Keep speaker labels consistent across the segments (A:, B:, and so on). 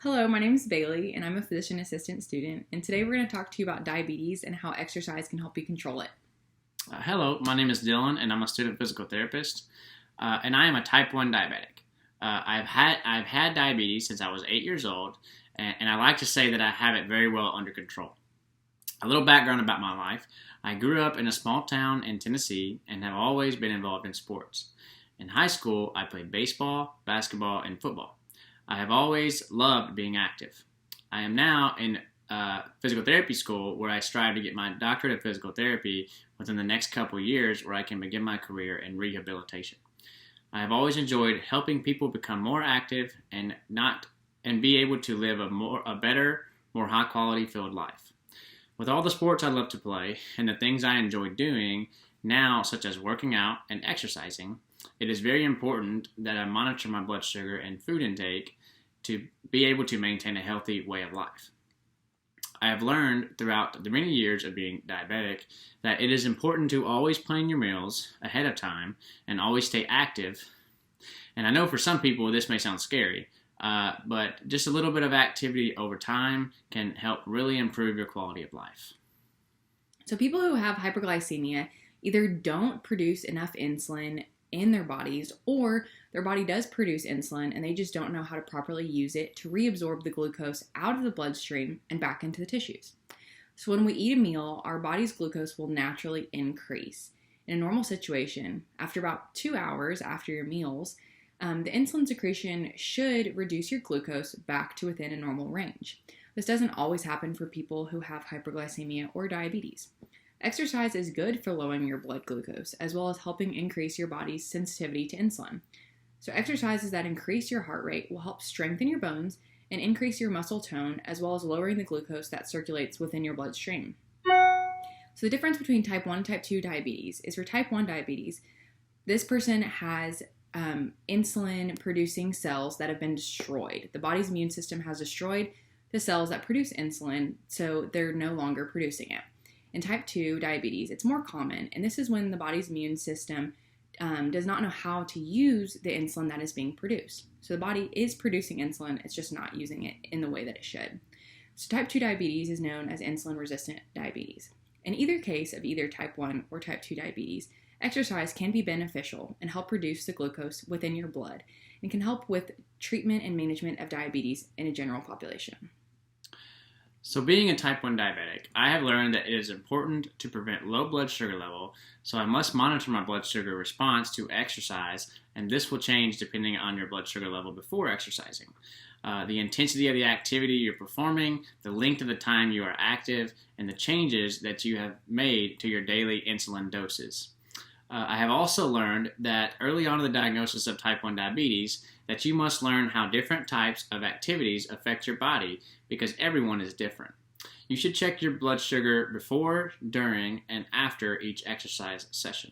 A: Hello, my name is Bailey, and I'm a physician assistant student. And today we're going to talk to you about diabetes and how exercise can help you control it.
B: Hello, my name is Dylan, and I'm a student physical therapist, and I am a type 1 diabetic. I've had diabetes since I was 8 years old, and I like to say that I have it very well under control. A little background about my life. I grew up in a small town in Tennessee and have always been involved in sports. In high school, I played baseball, basketball, and football. I have always loved being active. I am now in physical therapy school where I strive to get my doctorate of physical therapy within the next couple of years where I can begin my career in rehabilitation. I have always enjoyed helping people become more active and be able to live a better, more high quality filled life. With all the sports I love to play and the things I enjoy doing now, such as working out and exercising, it is very important that I monitor my blood sugar and food intake to be able to maintain a healthy way of life. I have learned throughout the many years of being diabetic that it is important to always plan your meals ahead of time and always stay active. And I know for some people this may sound scary, but just a little bit of activity over time can help really improve your quality of life.
A: So, people who have hyperglycemia either don't produce enough insulin in their bodies, or their body does produce insulin and they just don't know how to properly use it to reabsorb the glucose out of the bloodstream and back into the tissues. So when we eat a meal, our body's glucose will naturally increase. In a normal situation, after about 2 hours after your meals, the insulin secretion should reduce your glucose back to within a normal range. This doesn't always happen for people who have hyperglycemia or diabetes. Exercise is good for lowering your blood glucose, as well as helping increase your body's sensitivity to insulin. So exercises that increase your heart rate will help strengthen your bones and increase your muscle tone, as well as lowering the glucose that circulates within your bloodstream. So the difference between type 1 and type 2 diabetes is for type 1 diabetes, this person has insulin-producing cells that have been destroyed. The body's immune system has destroyed the cells that produce insulin, so they're no longer producing it. In type 2 diabetes, it's more common, and this is when the body's immune system does not know how to use the insulin that is being produced. So the body is producing insulin, it's just not using it in the way that it should. So type 2 diabetes is known as insulin-resistant diabetes. In either case of either type 1 or type 2 diabetes, exercise can be beneficial and help reduce the glucose within your blood and can help with treatment and management of diabetes in a general population.
B: So being a type 1 diabetic, I have learned that it is important to prevent low blood sugar level, so I must monitor my blood sugar response to exercise, and this will change depending on your blood sugar level before exercising. The intensity of the activity you're performing, the length of the time you are active, and the changes that you have made to your daily insulin doses. I have also learned that early on in the diagnosis of type 1 diabetes that you must learn how different types of activities affect your body because everyone is different. You should check your blood sugar before, during, and after each exercise session.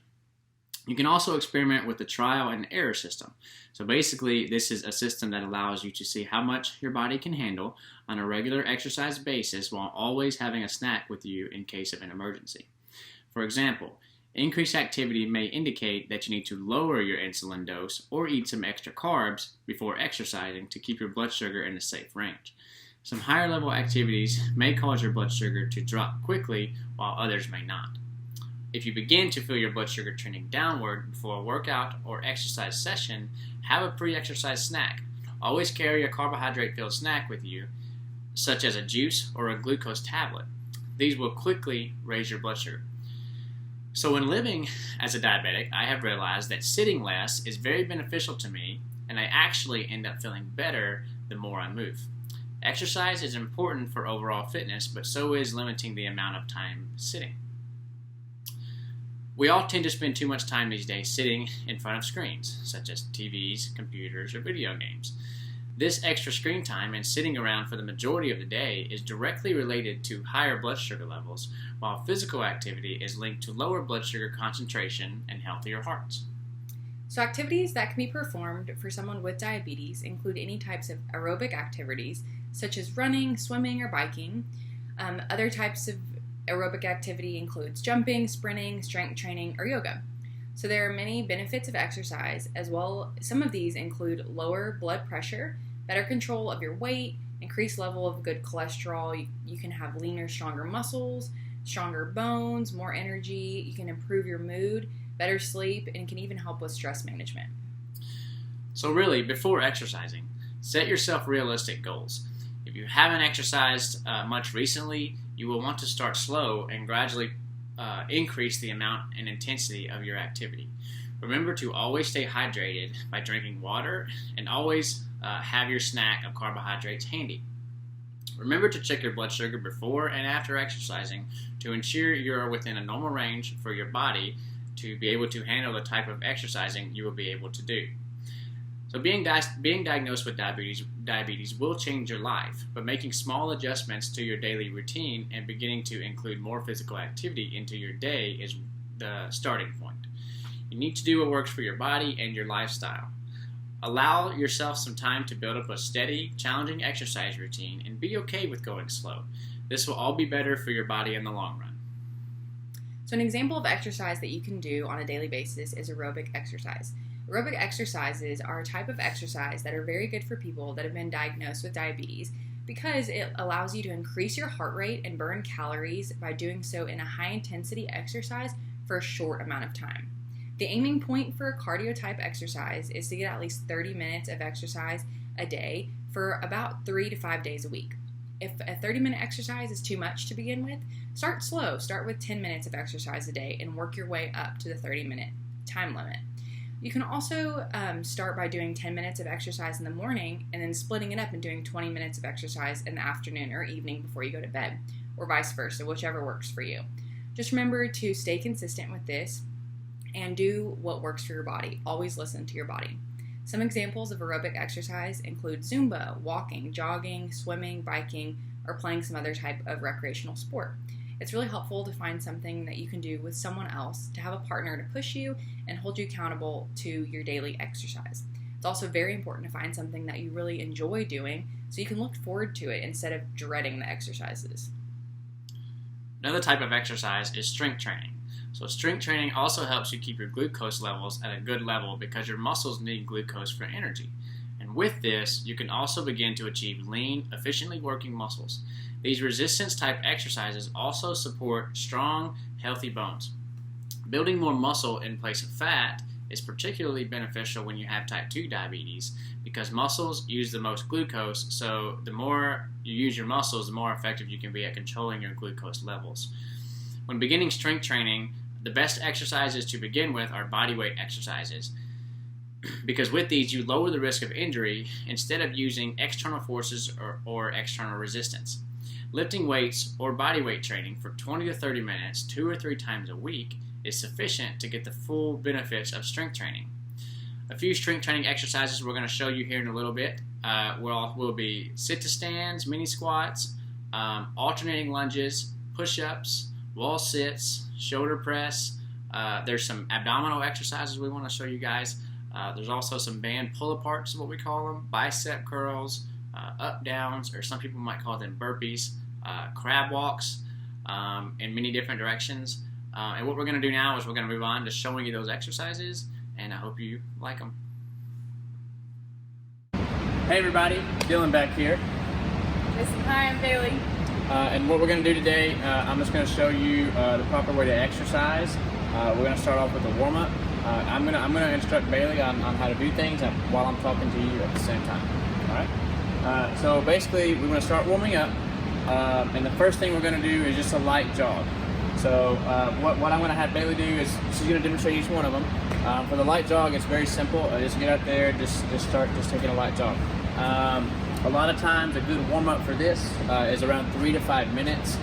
B: You can also experiment with the trial and error system. So basically, this is a system that allows you to see how much your body can handle on a regular exercise basis while always having a snack with you in case of an emergency. For example, increased activity may indicate that you need to lower your insulin dose or eat some extra carbs before exercising to keep your blood sugar in a safe range. Some higher level activities may cause your blood sugar to drop quickly while others may not. If you begin to feel your blood sugar trending downward before a workout or exercise session, have a pre-exercise snack. Always carry a carbohydrate-filled snack with you, such as a juice or a glucose tablet. These will quickly raise your blood sugar. So when living as a diabetic, I have realized that sitting less is very beneficial to me, and I actually end up feeling better the more I move. Exercise is important for overall fitness, but so is limiting the amount of time sitting. We all tend to spend too much time these days sitting in front of screens, such as TVs, computers, or video games. This extra screen time and sitting around for the majority of the day is directly related to higher blood sugar levels, while physical activity is linked to lower blood sugar concentration and healthier hearts.
A: So activities that can be performed for someone with diabetes include any types of aerobic activities, such as running, swimming, or biking. Other types of aerobic activity includes jumping, sprinting, strength training, or yoga. So there are many benefits of exercise as well. Some of these include lower blood pressure, better control of your weight, increased level of good cholesterol. You can have leaner, stronger muscles, stronger bones, more energy. You can improve your mood, better sleep, and can even help with stress management.
B: So really, before exercising, set yourself realistic goals. If you haven't exercised much recently, you will want to start slow and gradually increase the amount and intensity of your activity. Remember to always stay hydrated by drinking water and always have your snack of carbohydrates handy. Remember to check your blood sugar before and after exercising to ensure you are within a normal range for your body to be able to handle the type of exercising you will be able to do. So being diagnosed with diabetes will change your life, but making small adjustments to your daily routine and beginning to include more physical activity into your day is the starting point. You need to do what works for your body and your lifestyle. Allow yourself some time to build up a steady, challenging exercise routine and be okay with going slow. This will all be better for your body in the long run.
A: So an example of exercise that you can do on a daily basis is aerobic exercise. Aerobic exercises are a type of exercise that are very good for people that have been diagnosed with diabetes because it allows you to increase your heart rate and burn calories by doing so in a high-intensity exercise for a short amount of time. The aiming point for a cardio type exercise is to get at least 30 minutes of exercise a day for about 3 to 5 days a week. If a 30-minute exercise is too much to begin with, start slow. Start with 10 minutes of exercise a day and work your way up to the 30-minute time limit. You can also start by doing 10 minutes of exercise in the morning and then splitting it up and doing 20 minutes of exercise in the afternoon or evening before you go to bed, or vice versa, whichever works for you. Just remember to stay consistent with this and do what works for your body. Always listen to your body. Some examples of aerobic exercise include Zumba, walking, jogging, swimming, biking, or playing some other type of recreational sport. It's really helpful to find something that you can do with someone else, to have a partner to push you and hold you accountable to your daily exercise. It's also very important to find something that you really enjoy doing so you can look forward to it instead of dreading the exercises.
B: Another type of exercise is strength training. So strength training also helps you keep your glucose levels at a good level because your muscles need glucose for energy. And with this, you can also begin to achieve lean, efficiently working muscles. These resistance type exercises also support strong, healthy bones. Building more muscle in place of fat is particularly beneficial when you have type 2 diabetes because muscles use the most glucose, so the more you use your muscles, the more effective you can be at controlling your glucose levels. When beginning strength training, the best exercises to begin with are bodyweight exercises because with these you lower the risk of injury instead of using external forces or external resistance. Lifting weights or bodyweight training for 20 to 30 minutes 2 or 3 times a week is sufficient to get the full benefits of strength training. A few strength training exercises we're going to show you here in a little bit will be sit-to-stands, mini squats, alternating lunges, push-ups, wall sits, shoulder press. There's some abdominal exercises we want to show you guys. There's also some band pull-aparts, is what we call them, bicep curls, up-downs, or some people might call them burpees, crab walks in many different directions. And what we're going to do now is we're going to move on to showing you those exercises, and I hope you like them. Hey everybody, Dylan back here.
A: Hi, I'm Bailey.
B: And what we're going to do today, I'm just going to show you the proper way to exercise. We're going to start off with a warm-up. I'm going to instruct Bailey on how to do things while I'm talking to you at the same time. All right? So basically, we're going to start warming up, and the first thing we're going to do is just a light jog. So what I'm going to have Bailey do is she's going to demonstrate each one of them. For the light jog, it's very simple. Just get out there, just start taking a light jog. A lot of times, a good warm-up for this is around 3 to 5 minutes.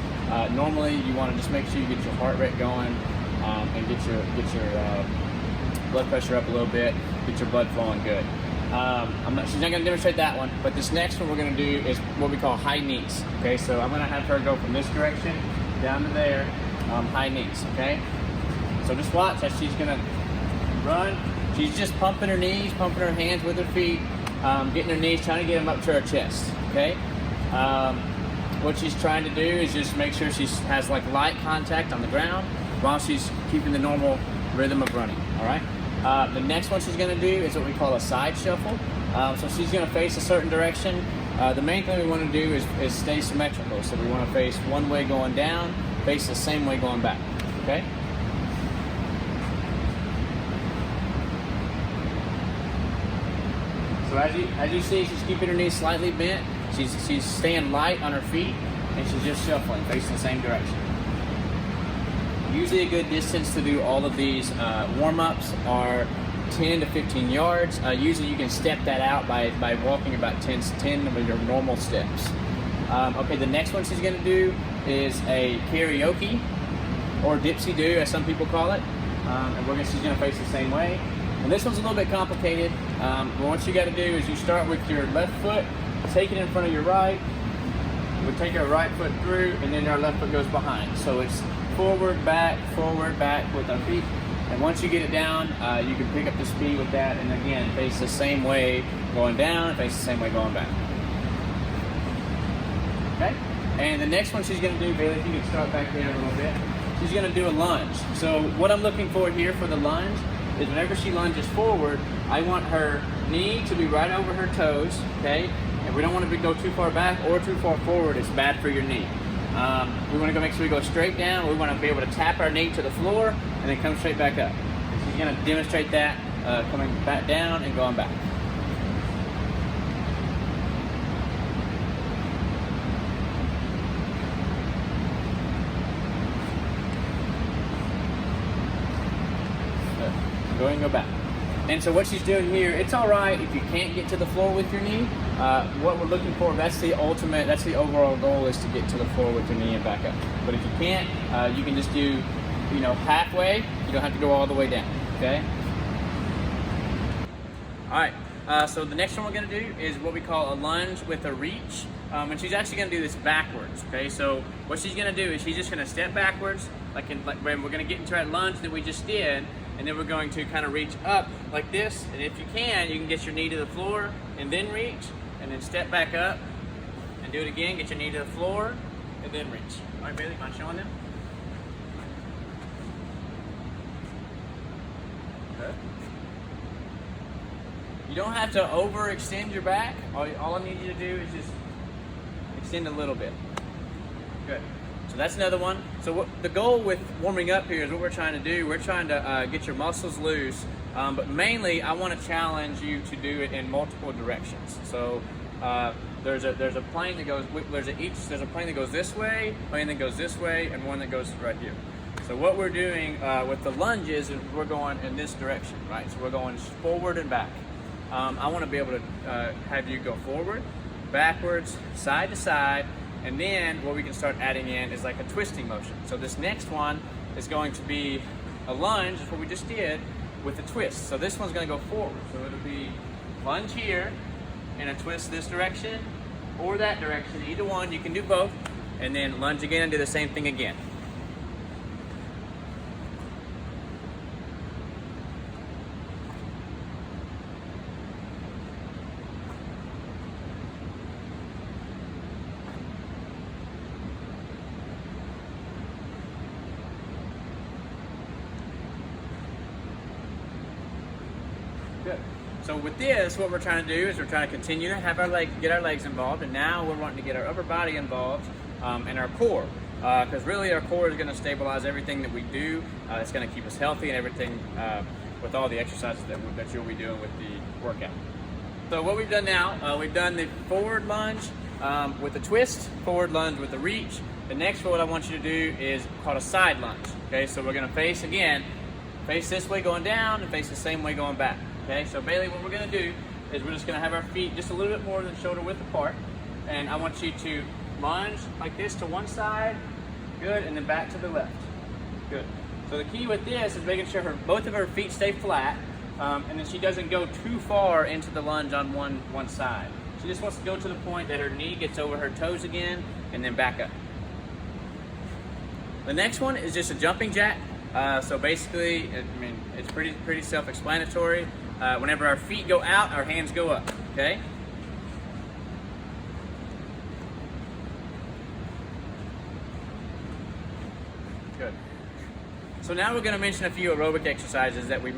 B: Normally, you want to just make sure you get your heart rate going and get your blood pressure up a little bit, get your blood flowing good. She's not going to demonstrate that one, but this next one we're going to do is what we call high knees. Okay, so I'm going to have her go from this direction down to there, high knees. Okay, so just watch as she's going to run. She's just pumping her knees, pumping her hands with her feet, getting her knees, trying to get them up to her chest. Okay, what she's trying to do is just make sure she has like light contact on the ground while she's keeping the normal rhythm of running. All right. The next one she's going to do is what we call a side shuffle. So she's going to face a certain direction, The main thing we want to do is stay symmetrical. So we want to face one way going down, face the same way going back. Okay? So as you see, she's keeping her knees slightly bent. She's staying light on her feet, and she's just shuffling, facing the same direction. Usually a good distance to do all of these warm-ups are 10 to 15 yards. Usually you can step that out by walking about 10 of your normal steps. Okay, the next one she's going to do is a karaoke, or dipsy-do as some people call it. And she's going to face the same way. And this one's a little bit complicated. But what you got to do is you start with your left foot, take it in front of your right. We take our right foot through, and then our left foot goes behind. So it's forward, back with our feet. And once you get it down, you can pick up the speed with that, and again, face the same way going down, face the same way going back. Okay? And the next one she's going to do, Bailey, if you can start back there a little bit, she's going to do a lunge. So what I'm looking for here for the lunge is whenever she lunges forward, I want her knee to be right over her toes, okay? And we don't want to go too far back or too far forward. It's bad for your knee. We want to make sure we go straight down. We want to be able to tap our knee to the floor and then come straight back up. And she's going to demonstrate that coming back down and going back. Go and go back. And so what she's doing here, it's all right if you can't get to the floor with your knee. What we're looking for, that's the overall goal, is to get to the floor with your knee and back up. But if you can't, you can just do, halfway. You don't have to go all the way down, okay? All right, so the next one we're gonna do is what we call a lunge with a reach. And she's actually gonna do this backwards, okay? So what she's gonna do is she's just gonna step backwards, like when we're gonna get into that lunge that we just did, and then we're going to kind of reach up like this, and if you can get your knee to the floor and then reach, and then step back up and do it again, get your knee to the floor and then reach. All right, Bailey, mind showing them? Okay. You don't have to overextend your back. All I need you to do is just extend a little bit. Good. So that's another one. So what the goal with warming up here is what we're trying to do. We're trying to get your muscles loose, but mainly I want to challenge you to do it in multiple directions. So there's a plane that goes. There's a plane that goes this way, plane that goes this way, and one that goes right here. So what we're doing with the lunges is we're going in this direction, right? So we're going forward and back. I want to be able to have you go forward, backwards, side to side. And then what we can start adding in is like a twisting motion. So this next one is going to be a lunge, that's what we just did, with a twist. So this one's going to go forward. So it'll be lunge here and a twist this direction or that direction. Either one, you can do both. And then lunge again and do the same thing again. Good. So with this, what we're trying to do is we're trying to continue to have get our legs involved, and now we're wanting to get our upper body involved and our core, because really our core is going to stabilize everything that we do. It's going to keep us healthy and everything with all the exercises that you'll be doing with the workout. So what we've done now, we've done the forward lunge with the twist, forward lunge with the reach. The next one I want you to do is called a side lunge. Okay, so we're going to face this way going down and face the same way going back. Okay, so Bailey, what we're going to do is we're just going to have our feet just a little bit more than shoulder width apart, and I want you to lunge like this to one side, good, and then back to the left, good. So the key with this is making sure both of her feet stay flat, and then she doesn't go too far into the lunge on one side. She just wants to go to the point that her knee gets over her toes again, and then back up. The next one is just a jumping jack. So basically, it's pretty self-explanatory. Whenever our feet go out, our hands go up, okay? Good. So now we're going to mention a few aerobic exercises that we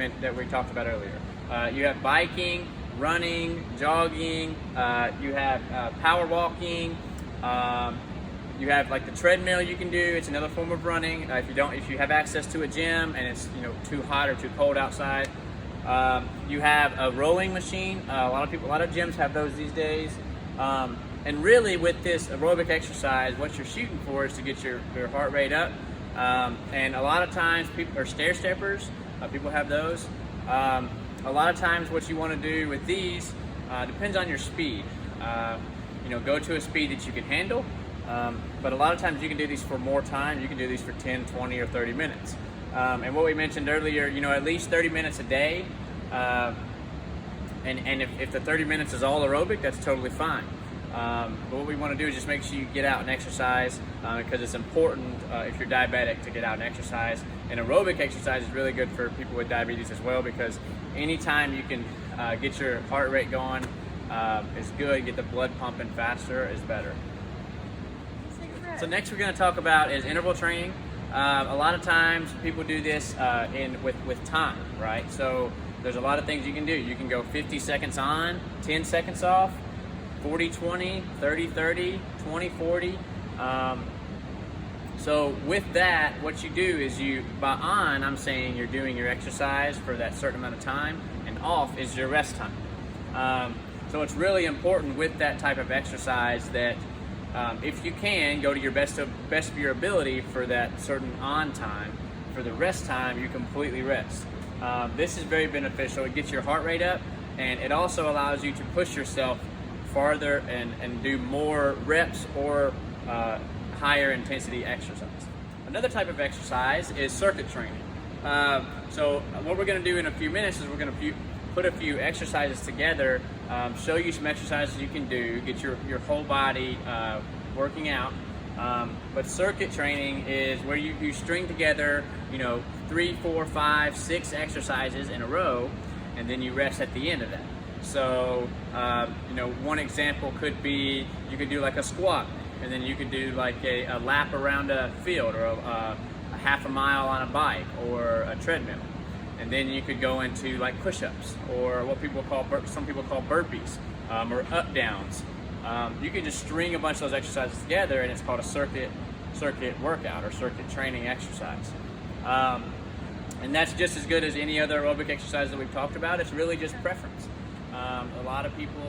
B: talked about earlier. You have biking, running, jogging, you have power walking, you have like the treadmill you can do. It's another form of running. If you have access to a gym and it's too hot or too cold outside, you have a rowing machine. A lot of gyms have those these days. And really, with this aerobic exercise, what you're shooting for is to get your heart rate up. And a lot of times, people are stair steppers. People have those. A lot of times, what you want to do with these depends on your speed. Go to a speed that you can handle. But a lot of times, you can do these for more time. You can do these for 10, 20, or 30 minutes. And what we mentioned earlier, at least 30 minutes a day. And if the 30 minutes is all aerobic, that's totally fine. But what we want to do is just make sure you get out and exercise, because it's important if you're diabetic to get out and exercise. And aerobic exercise is really good for people with diabetes as well, because anytime you can get your heart rate going is good. Get the blood pumping faster is better. So next we're going to talk about is interval training. A lot of times people do this with time, right? So there's a lot of things you can do. You can go 50 seconds on, 10 seconds off, 40-20, 30-30, 20-40. So with that, what you do is I'm saying you're doing your exercise for that certain amount of time, and off is your rest time. So it's really important with that type of exercise that if you can, go to your best of your ability for that certain on time. For the rest time, you completely rest. This is very beneficial. It gets your heart rate up, and it also allows you to push yourself farther and do more reps or higher intensity exercise. Another type of exercise is circuit training. So what we're going to do in a few minutes is we're going to put a few exercises together, show you some exercises you can do, get your whole body working out. But circuit training is where you string together 3, 4, 5, 6 exercises in a row, and then you rest at the end of that. So, one example could be you could do like a squat, and then you could do like a lap around a field, or a half a mile on a bike, or a treadmill. And then you could go into like push-ups, or what some people call burpees, or up downs. You can just string a bunch of those exercises together, and it's called a circuit workout or circuit training exercise. And that's just as good as any other aerobic exercise that we've talked about. It's really just preference. A lot of people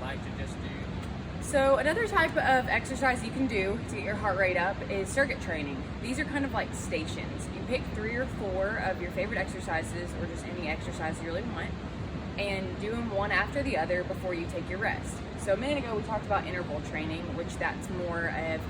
B: like to just do.
A: So another type of exercise you can do to get your heart rate up is circuit training. These are kind of like stations. You pick 3 or 4 of your favorite exercises, or just any exercise you really want, and do them one after the other before you take your rest. So a minute ago we talked about interval training, which that's more of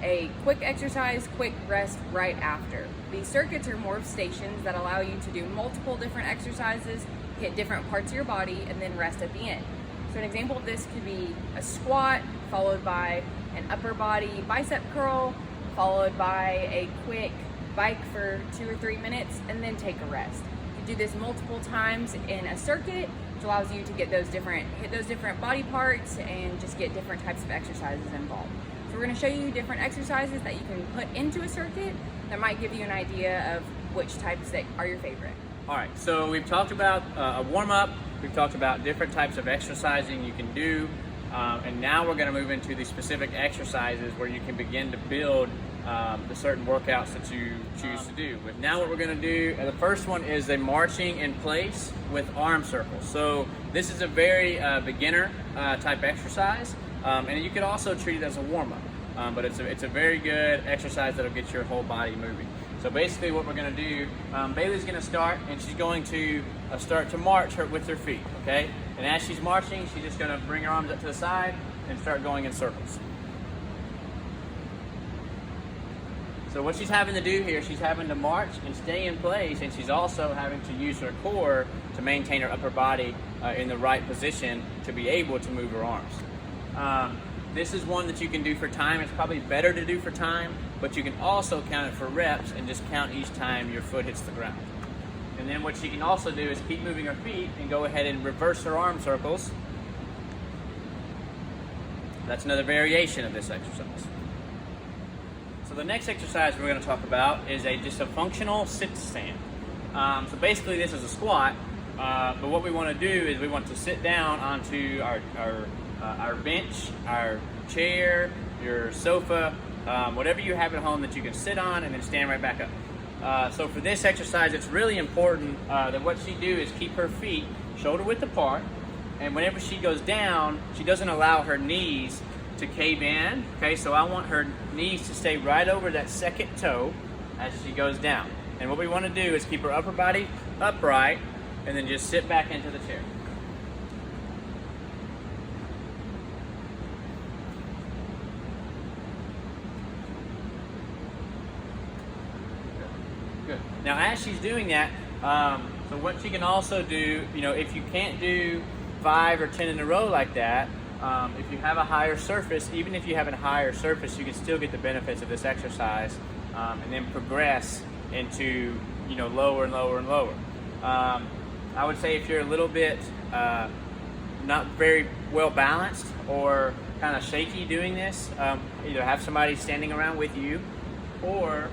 A: a quick exercise, quick rest right after. These circuits are more of stations that allow you to do multiple different exercises, hit different parts of your body, and then rest at the end. So an example of this could be a squat followed by an upper body bicep curl, followed by a quick bike for 2 or 3 minutes, and then take a rest. You do this multiple times in a circuit, which allows you to hit those different body parts and just get different types of exercises involved. So we're going to show you different exercises that you can put into a circuit that might give you an idea of which types that are your favorite.
B: All right, so we've talked about a warm-up, we've talked about different types of exercising you can do, and now we're going to move into the specific exercises where you can begin to build the certain workouts that you choose to do. Now what we're going to do, the first one is a marching in place with arm circles. So this is a very beginner type exercise, and you could also treat it as a warm-up, but it's a very good exercise that'll get your whole body moving. So basically what we're going to do, Bailey's going to start, and she's going to start to march with her feet, okay? And as she's marching, she's just going to bring her arms up to the side and start going in circles. So what she's having to do here, she's having to march and stay in place, and she's also having to use her core to maintain her upper body in the right position to be able to move her arms. This is one that you can do for time. It's probably better to do for time, but you can also count it for reps and just count each time your foot hits the ground. And then what she can also do is keep moving her feet and go ahead and reverse her arm circles. That's another variation of this exercise. So the next exercise we're going to talk about is just a functional sit-stand. So basically this is a squat, But what we want to do is we want to sit down onto our bench, our chair, your sofa, whatever you have at home that you can sit on, and then stand right back up. So for this exercise, it's really important that what she do is keep her feet shoulder width apart, and whenever she goes down, she doesn't allow her knees to cave in. Okay, so I want her knees to stay right over that second toe as she goes down. And what we want to do is keep her upper body upright, and then just sit back into the chair. Good. Now, as she's doing that, so what she can also do, if you can't do 5 or 10 in a row like that, if you have a higher surface, even if you have a higher surface, you can still get the benefits of this exercise, and then progress into lower and lower and lower. I would say if you're a little bit not very well balanced or kind of shaky doing this, either have somebody standing around with you, or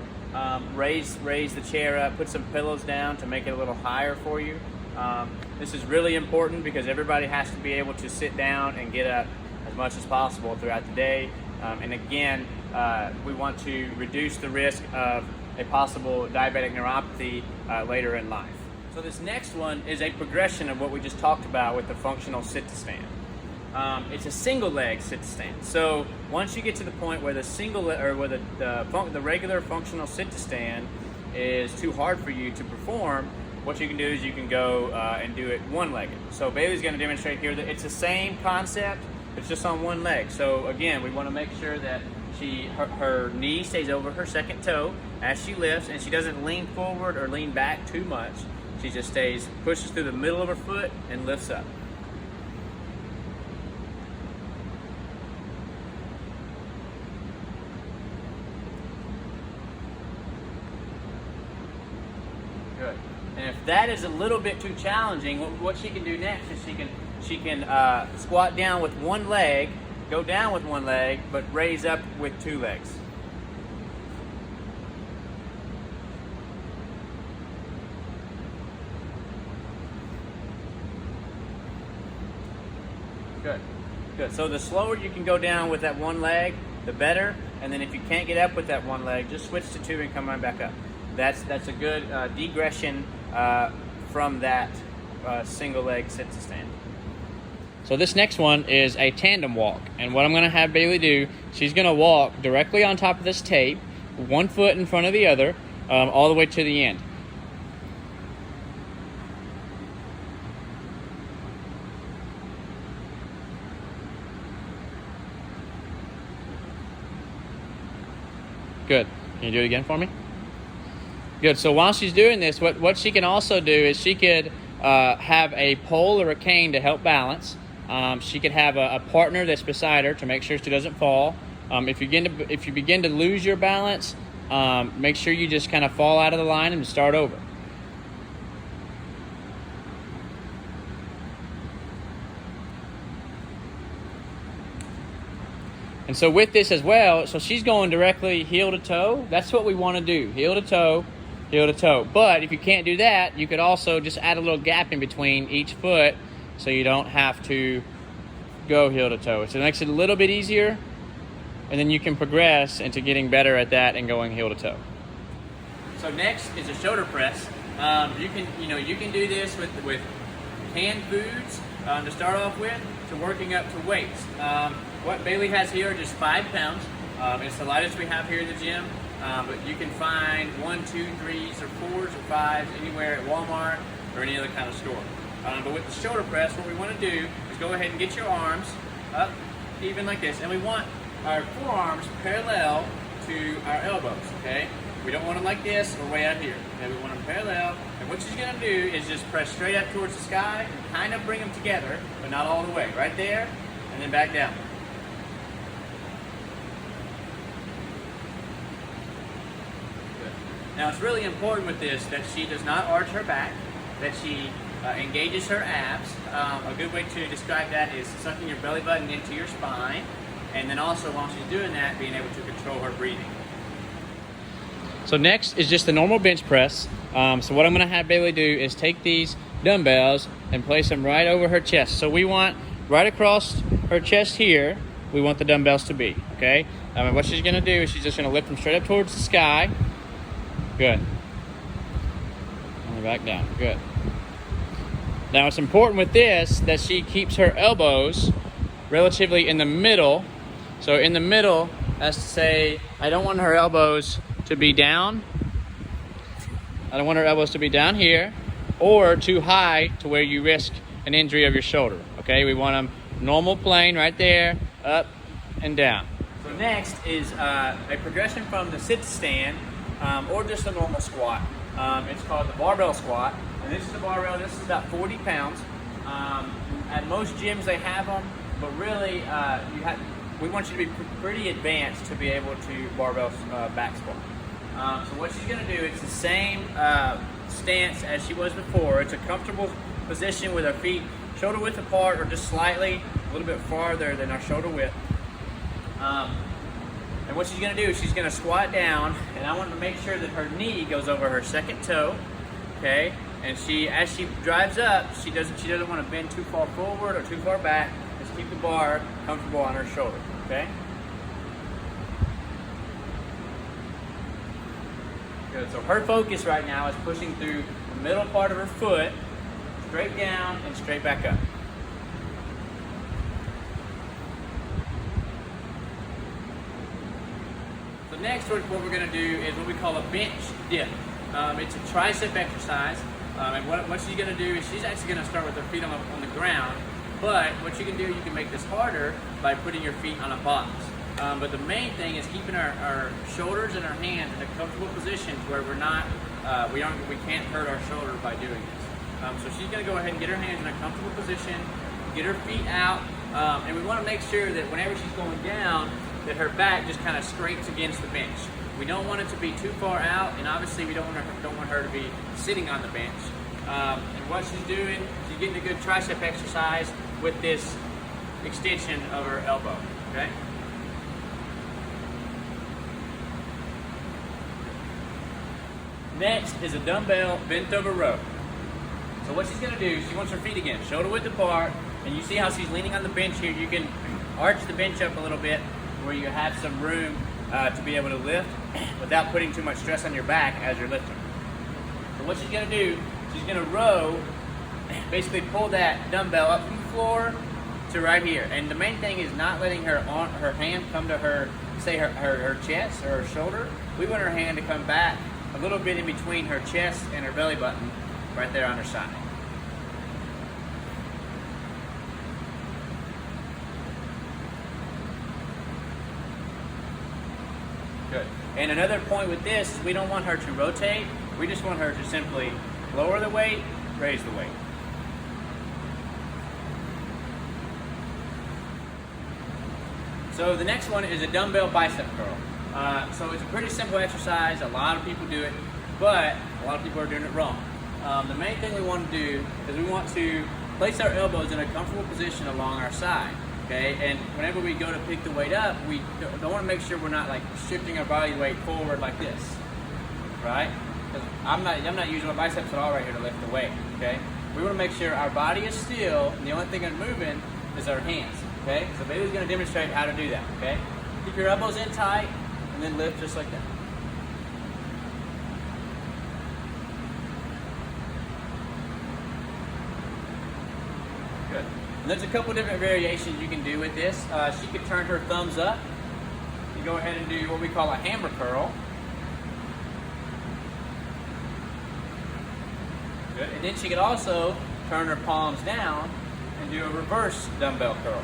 B: raise the chair up, put some pillows down to make it a little higher for you. This is really important because everybody has to be able to sit down and get up as much as possible throughout the day. And again, we want to reduce the risk of a possible diabetic neuropathy later in life. So this next one is a progression of what we just talked about with the functional sit-to-stand. It's a single leg sit-to-stand. So once you get to the point where the the regular functional sit-to-stand is too hard for you to perform, what you can do is you can go and do it one-legged. So Bailey's going to demonstrate here that it's the same concept, it's just on one leg. So again, we want to make sure that her knee stays over her second toe as she lifts, and she doesn't lean forward or lean back too much. She just pushes through the middle of her foot and lifts up. Good. And if that is a little bit too challenging, what she can do next is she can squat down with one leg, go down with one leg, but raise up with two legs. Good. Good. So the slower you can go down with that one leg, the better. And then if you can't get up with that one leg, just switch to two and come right back up. That's a good degression from that single leg sit-to-stand. So this next one is a tandem walk. And what I'm going to have Bailey do, she's going to walk directly on top of this tape, one foot in front of the other, all the way to the end. Good. Can you do it again for me? Good. So while she's doing this, what she can also do is she could have a pole or a cane to help balance. She could have a partner that's beside her to make sure she doesn't fall. If you begin to lose your balance, make sure you just kind of fall out of the line and start over. And so with this as well, so she's going directly heel to toe. That's what we want to do, heel to toe, heel to toe. But if you can't do that, you could also just add a little gap in between each foot so you don't have to go heel to toe. So it makes it a little bit easier, and then you can progress into getting better at that and going heel to toe. So next is a shoulder press. You can do this with canned foods to start off with, to working up to weights. What Bailey has here are just 5 pounds. It's the lightest we have here in the gym, but you can find 1, 2, 3s, or 4s, or 5s anywhere at Walmart or any other kind of store. But with the shoulder press, what we want to do is go ahead and get your arms up even like this, and we want our forearms parallel to our elbows, okay? We don't want them like this or way out here. Okay, we want them parallel, and what she's going to do is just press straight up towards the sky and kind of bring them together, but not all the way. Right there, and then back down. Now it's really important with this that she does not arch her back, that she engages her abs. A good way to describe that is sucking your belly button into your spine, and then also while she's doing that, being able to control her breathing. So next is just the normal bench press. So what I'm going to have Bailey do is take these dumbbells and place them right over her chest. So we want right across her chest here, we want the dumbbells to be, okay? And what she's gonna do is she's just gonna lift them straight up towards the sky. Good. And back down, good. Now it's important with this that she keeps her elbows relatively in the middle. So in the middle, that's to say, I don't want her elbows to be down. I don't want her elbows to be down here or too high to where you risk an injury of your shoulder, okay? We want them normal plane right there, up and down. So next is a progression from the sit stand or just a normal squat. It's called the barbell squat, and this is the barbell. This is about 40 pounds. At most gyms they have them, but really we want you to be pretty advanced to be able to barbell back squat. So what she's going to do, it's the same stance as she was before. It's a comfortable position with our feet shoulder width apart or just slightly a little bit farther than our shoulder width. And what she's going to do is she's going to squat down, and I want to make sure that her knee goes over her second toe, okay? And as she drives up, she doesn't want to bend too far forward or too far back. Just keep the bar comfortable on her shoulder, okay? Good. So her focus right now is pushing through the middle part of her foot, straight down and straight back up. So next, what we're going to do is what we call a bench dip. It's a tricep exercise, and what she's going to do is she's actually going to start with her feet on the ground. But what you can do, you can make this harder by putting your feet on a box. But the main thing is keeping our shoulders and our hands in a comfortable position where we can't hurt our shoulder by doing this. So she's going to go ahead and get her hands in a comfortable position, get her feet out, and we want to make sure that whenever she's going down, that her back just kind of scrapes against the bench. We don't want it to be too far out, and obviously we don't want her to be sitting on the bench. And what she's doing, she's getting a good tricep exercise with this extension of her elbow. Okay. Next is a dumbbell bent over row. So what she's going to do, she wants her feet again, shoulder width apart, and you see how she's leaning on the bench here. You can arch the bench up a little bit where you have some room to be able to lift without putting too much stress on your back as you're lifting. So what she's going to do, she's going to row, basically pull that dumbbell up from the floor to right here. And the main thing is not letting her hand come to her, say her chest or her shoulder. We want her hand to come back a little bit in between her chest and her belly button, right there on her side. Good. And another point with this is we don't want her to rotate. We just want her to simply lower the weight, raise the weight. So the next one is a dumbbell bicep curl. So it's a pretty simple exercise. A lot of people do it, but a lot of people are doing it wrong. The main thing we want to do is we want to place our elbows in a comfortable position along our side. Okay, and whenever we go to pick the weight up, we don't want to make sure we're not like shifting our body weight forward like this, right? Because I'm not using my biceps at all right here to lift the weight. Okay, we want to make sure our body is still, and the only thing that's moving is our hands. Okay, so Bailey's going to demonstrate how to do that. Okay, keep your elbows in tight, and then lift just like that. Good. And there's a couple different variations you can do with this. She could turn her thumbs up. You go ahead and do what we call a hammer curl. Good. And then she could also turn her palms down and do a reverse dumbbell curl.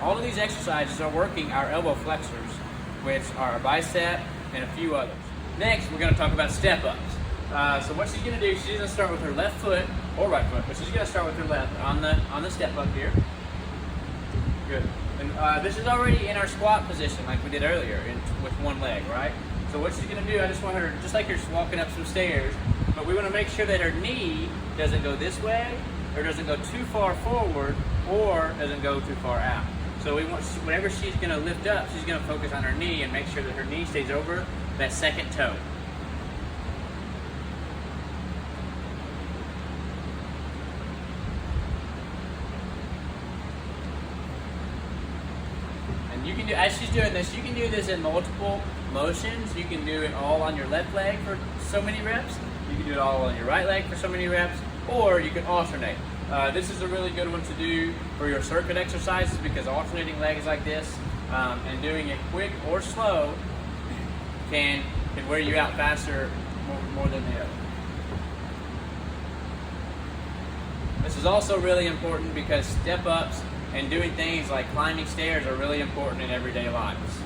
B: All of these exercises are working our elbow flexors, which are our bicep and a few others. Next, we're going to talk about step-ups. So what she's going to do, she's going to start with her left foot or right foot, but she's going to start with her left on the step-up here. Good. And this is already in our squat position like we did earlier with one leg, right? So what she's going to do, I just want her, just like you're walking up some stairs, but we want to make sure that her knee doesn't go this way or doesn't go too far forward or doesn't go too far out. So we want, whenever she's going to lift up, she's going to focus on her knee and make sure that her knee stays over that second toe.
C: You can do, as she's doing this, you can do this in multiple motions. You can do it all on your left leg for so many reps. You can do it all on your right leg for so many reps, or you can alternate. This is a really good one to do for your circuit exercises because alternating legs like this and doing it quick or slow can wear you out faster more than the other. This is also really important because step-ups and doing things like climbing stairs are really important in everyday lives.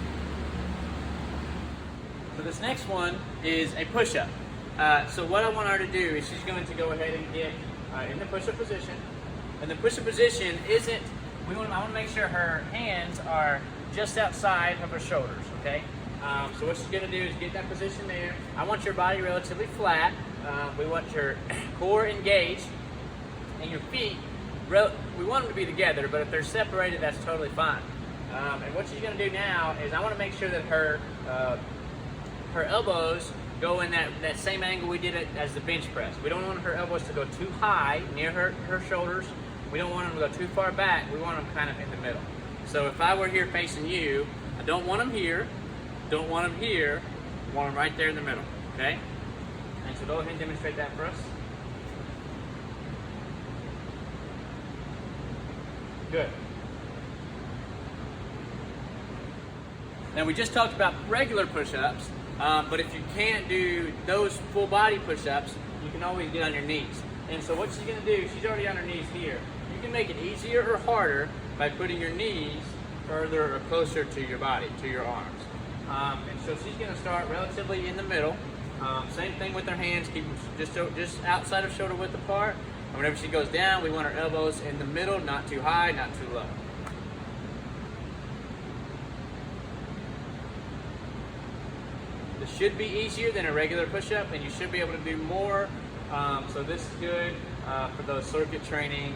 C: So this next one is a push-up. So what I want her to do is she's going to go ahead and get in the push-up position. And the push-up position isn't, I want to make sure her hands are just outside of her shoulders, okay? So what she's going to do is get that position there. I want your body relatively flat. We want your core engaged and your feet, we want them to be together, but if they're separated, that's totally fine. And what she's going to do now is I want to make sure that her elbows go in that same angle we did it as the bench press. We don't want her elbows to go too high near her shoulders. We don't want them to go too far back. We want them kind of in the middle. So if I were here facing you, I don't want them here, don't want them here, I want them right there in the middle, okay? And so go ahead and demonstrate that for us. Good. Now we just talked about regular push-ups, but if you can't do those full body push-ups, you can always get on your knees. And so what she's going to do, she's already on her knees here. You can make it easier or harder by putting your knees further or closer to your body, to your arms. And so she's going to start relatively in the middle. Same thing with her hands, keep them just outside of shoulder width apart. And whenever she goes down, we want her elbows in the middle, not too high, not too low. This should be easier than a regular push-up, and you should be able to do more. So this is good for those circuit training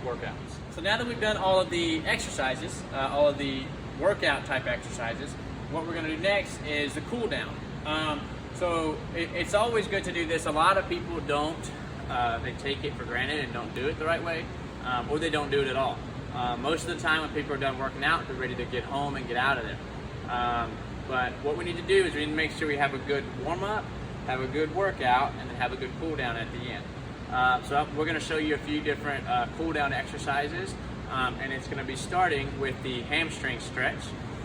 C: workouts. So now that we've done all of the exercises, all of the workout type exercises, what we're going to do next is the cool down. So it's always good to do this. A lot of people don't. They take it for granted and don't do it the right way, or they don't do it at all. Most of the time when people are done working out, they're ready to get home and get out of there. But what we need to do is we need to make sure we have a good warm-up, have a good workout, and then have a good cool-down at the end. So we're going to show you a few different cool-down exercises, and it's going to be starting with the hamstring stretch.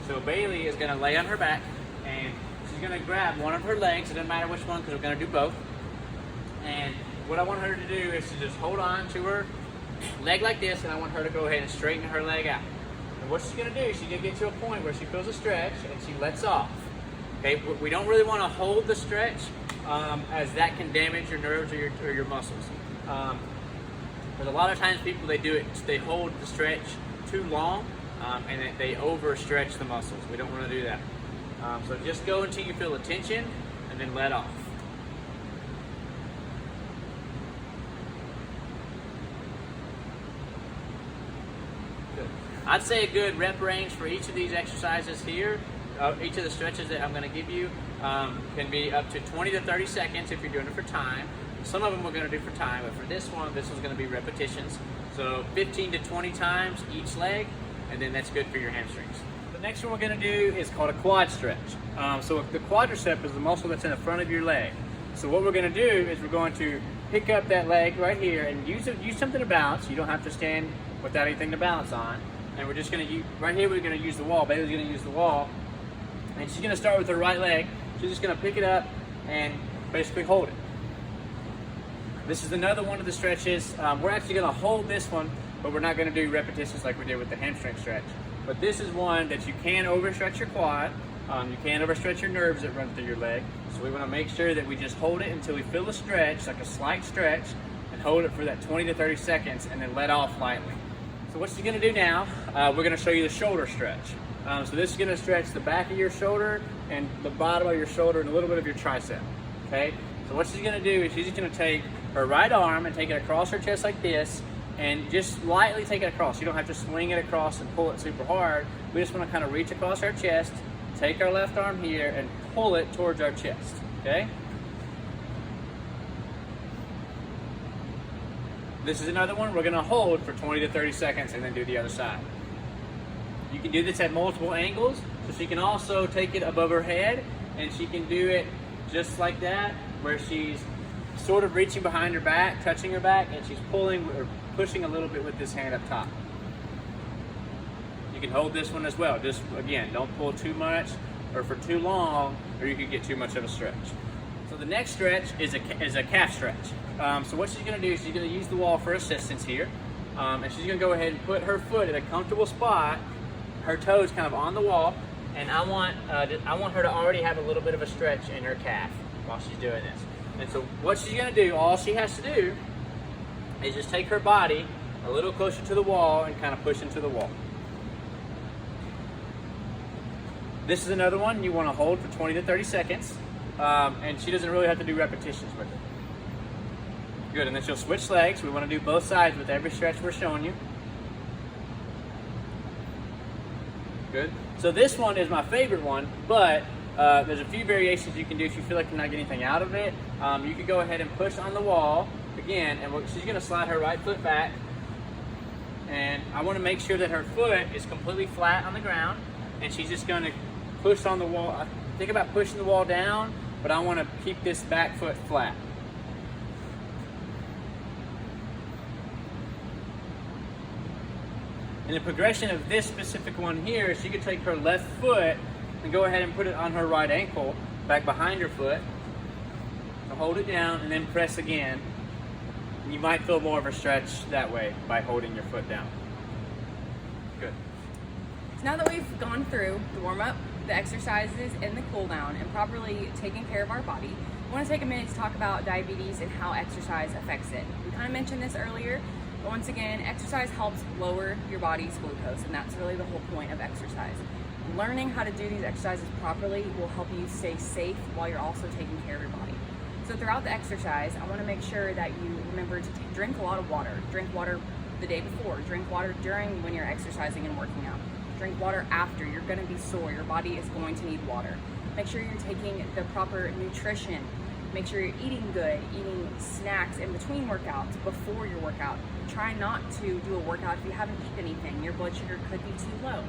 C: So Bailey is going to lay on her back, and she's going to grab one of her legs. It doesn't matter which one because we're going to do both. And what I want her to do is to just hold on to her leg like this, and I want her to go ahead and straighten her leg out. And what she's going to do, she's going to get to a point where she feels a stretch and she lets off. Okay, we don't really want to hold the stretch as that can damage your nerves or your muscles. But a lot of times people, they hold the stretch too long and they overstretch the muscles. We don't want to do that. So just go until you feel a tension and then let off. I'd say a good rep range for each of these exercises here, each of the stretches that I'm going to give you can be up to 20 to 30 seconds if you're doing it for time. Some of them we're going to do for time, but for this one's going to be repetitions. So 15 to 20 times each leg, and then that's good for your hamstrings. The next one we're going to do is called a quad stretch. So the quadricep is the muscle that's in the front of your leg. So what we're going to do is we're going to pick up that leg right here and use something to balance. You don't have to stand without anything to balance on. And we're just going to use, right here we're going to use the wall. Bailey's going to use the wall. And she's going to start with her right leg. She's just going to pick it up and basically hold it. This is another one of the stretches. We're actually going to hold this one, but we're not going to do repetitions like we did with the hamstring stretch. But this is one that you can overstretch your quad. You can overstretch your nerves that run through your leg. So we want to make sure that we just hold it until we feel a stretch, like a slight stretch, and hold it for that 20 to 30 seconds and then let off lightly. So what she's going to do now, we're going to show you the shoulder stretch. So this is going to stretch the back of your shoulder and the bottom of your shoulder and a little bit of your tricep. Okay? So what she's going to do is she's just going to take her right arm and take it across her chest like this and just lightly take it across. You don't have to swing it across and pull it super hard. We just want to kind of reach across our chest, take our left arm here and pull it towards our chest. Okay? This is another one we're going to hold for 20 to 30 seconds and then do the other side. You can do this at multiple angles, so she can also take it above her head, and she can do it just like that, where she's sort of reaching behind her back, touching her back, and she's pulling or pushing a little bit with this hand up top. You can hold this one as well. Just, again, don't pull too much or for too long, or you could get too much of a stretch. So the next stretch is a calf stretch. So what she's going to do is she's going to use the wall for assistance here, and she's going to go ahead and put her foot in a comfortable spot, her toes kind of on the wall, and I want her to already have a little bit of a stretch in her calf while she's doing this. And so what she's going to do, all she has to do is just take her body a little closer to the wall and kind of push into the wall. This is another one you want to hold for 20 to 30 seconds, and she doesn't really have to do repetitions with it. Good, and then she'll switch legs. We want to do both sides with every stretch we're showing you. Good. So this one is my favorite one, but there's a few variations you can do if you feel like you're not getting anything out of it. You could go ahead and push on the wall again, and she's going to slide her right foot back, and I want to make sure that her foot is completely flat on the ground, and she's just going to push on the wall. Think about pushing the wall down, but I want to keep this back foot flat. In the progression of this specific one here, she could take her left foot and go ahead and put it on her right ankle, back behind her foot. So hold it down and then press again. You might feel more of a stretch that way by holding your foot down. Good.
D: So now that we've gone through the warm-up, the exercises, and the cool-down, and properly taking care of our body, I want to take a minute to talk about diabetes and how exercise affects it. We kind of mentioned this earlier, but once again, exercise helps lower your body's glucose, and that's really the whole point of exercise. Learning how to do these exercises properly will help you stay safe while you're also taking care of your body. So throughout the exercise, I want to make sure that you remember to drink a lot of water. Drink water the day before. Drink water during when you're exercising and working out. Drink water after. You're going to be sore. Your body is going to need water. Make sure you're taking the proper nutrition. Make sure you're eating good, eating snacks in between workouts, before your workout. Try not to do a workout if you haven't eaten anything. Your blood sugar could be too low.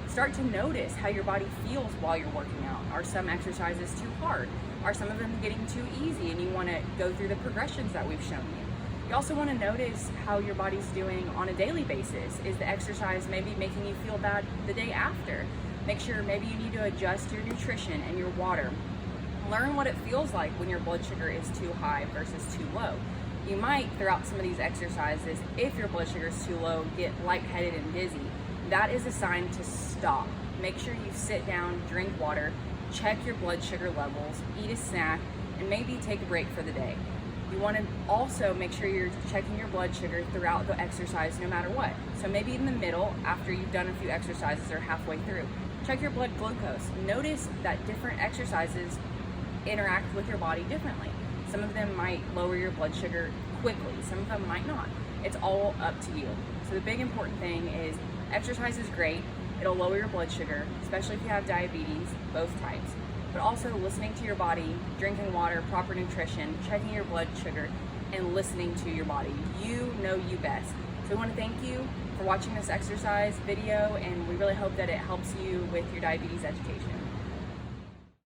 D: Start to notice how your body feels while you're working out. Are some exercises too hard? Are some of them getting too easy and you want to go through the progressions that we've shown you? You also want to notice how your body's doing on a daily basis. Is the exercise maybe making you feel bad the day after? Make sure maybe you need to adjust your nutrition and your water. Learn what it feels like when your blood sugar is too high versus too low. You might, throughout some of these exercises, if your blood sugar is too low, get lightheaded and dizzy. That is a sign to stop. Make sure you sit down, drink water, check your blood sugar levels, eat a snack, and maybe take a break for the day. You want to also make sure you're checking your blood sugar throughout the exercise no matter what. So maybe in the middle, after you've done a few exercises or halfway through, check your blood glucose. Notice that different exercises interact with your body differently. Some of them might lower your blood sugar quickly, some of them might not. It's all up to you. So the big important thing is exercise is great. It'll lower your blood sugar, especially if you have diabetes, both types. But also listening to your body, drinking water, proper nutrition, checking your blood sugar, and listening to your body. You know you best. So I want to thank you for watching this exercise video, and we really hope that it helps you with your diabetes education.